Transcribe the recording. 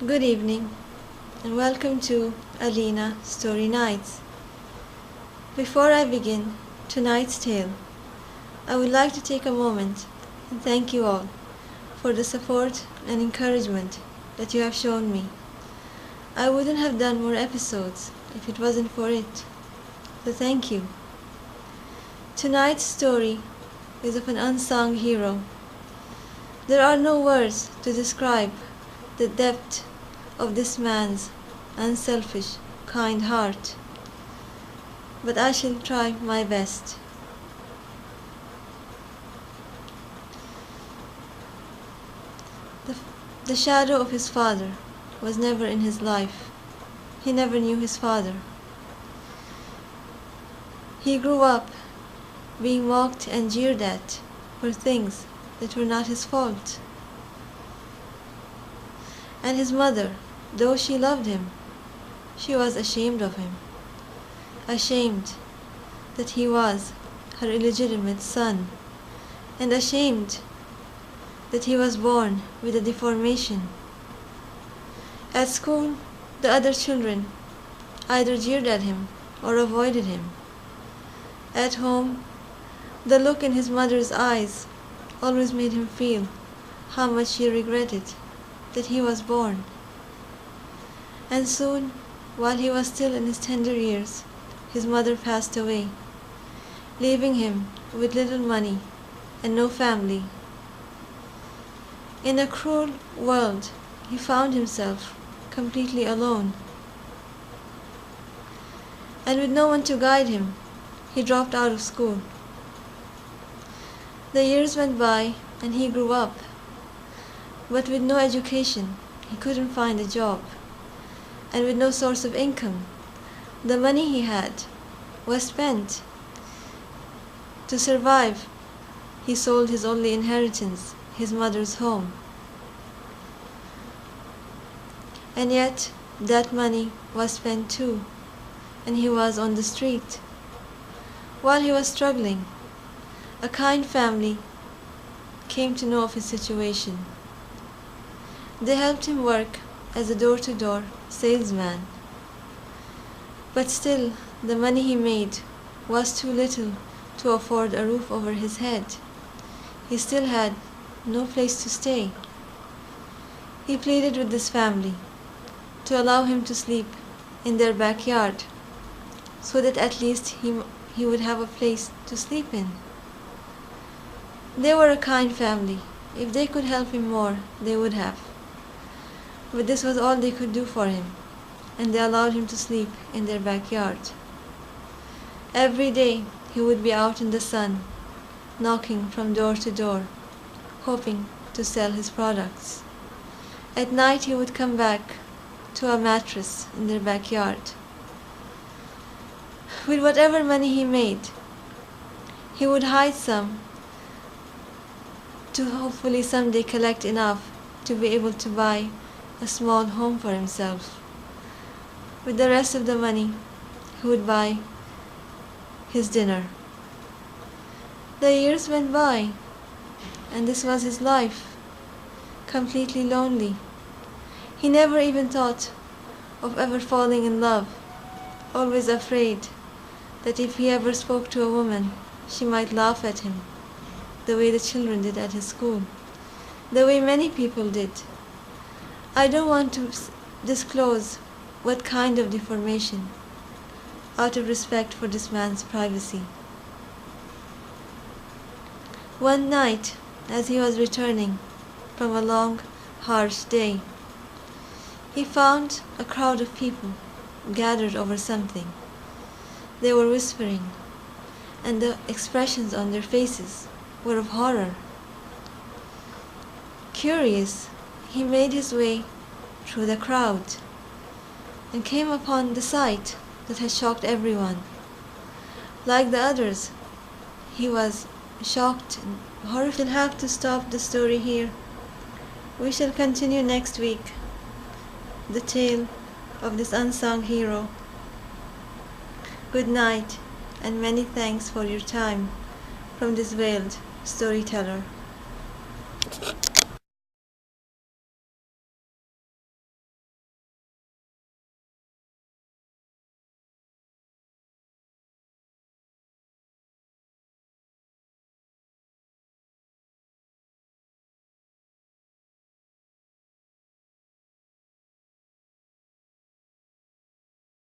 Good evening and welcome to Aleena Story Nights. Before I begin tonight's tale, I would like to take a moment and thank you all for the support and encouragement that you have shown me. I wouldn't have done more episodes if it wasn't for it, so thank you. Tonight's story is of an unsung hero. There are no words to describe the depth of this man's unselfish, kind heart, but I shall try my best. The shadow of his father was never in his life. He never knew his father. He grew up being mocked and jeered at for things that were not his fault. And his mother, though she loved him, she was ashamed of him, ashamed that he was her illegitimate son, and ashamed that he was born with a deformation. At school, the other children either jeered at him or avoided him. At home, the look in his mother's eyes always made him feel how much she regretted that he was born. And soon, while he was still in his tender years, his mother passed away, leaving him with little money and no family. In a cruel world, he found himself completely alone. And with no one to guide him, he dropped out of school. The years went by and he grew up, but with no education, he couldn't find a job. And with no source of income, the money he had was spent. To survive, he sold his only inheritance, his mother's home. And yet, that money was spent too, and he was on the street. While he was struggling, a kind family came to know of his situation. They helped him work as a door-to-door salesman. But still, the money he made was too little to afford a roof over his head. He still had no place to stay. He pleaded with this family to allow him to sleep in their backyard, so that at least he would have a place to sleep in. They were a kind family. If they could help him more, they would have. But this was all they could do for him, and they allowed him to sleep in their backyard. Every day he would be out in the sun, knocking from door to door, hoping to sell his products. At night he would come back to a mattress in their backyard. With whatever money he made, he would hide some to hopefully someday collect enough to be able to buy a small home for himself. With the rest of the money, he would buy his dinner. The years went by, and this was his life, completely lonely. He never even thought of ever falling in love, always afraid that if he ever spoke to a woman, she might laugh at him, the way the children did at his school, the way many people did. I don't want to disclose what kind of deformation, out of respect for this man's privacy. One night, as he was returning from a long, harsh day, he found a crowd of people gathered over something. They were whispering, and the expressions on their faces were of horror. Curious, he made his way through the crowd and came upon the sight that had shocked everyone. Like the others, he was shocked and horrified. We'll have to stop the story here. We shall continue next week the tale of this unsung hero. Good night, and many thanks for your time from this veiled storyteller.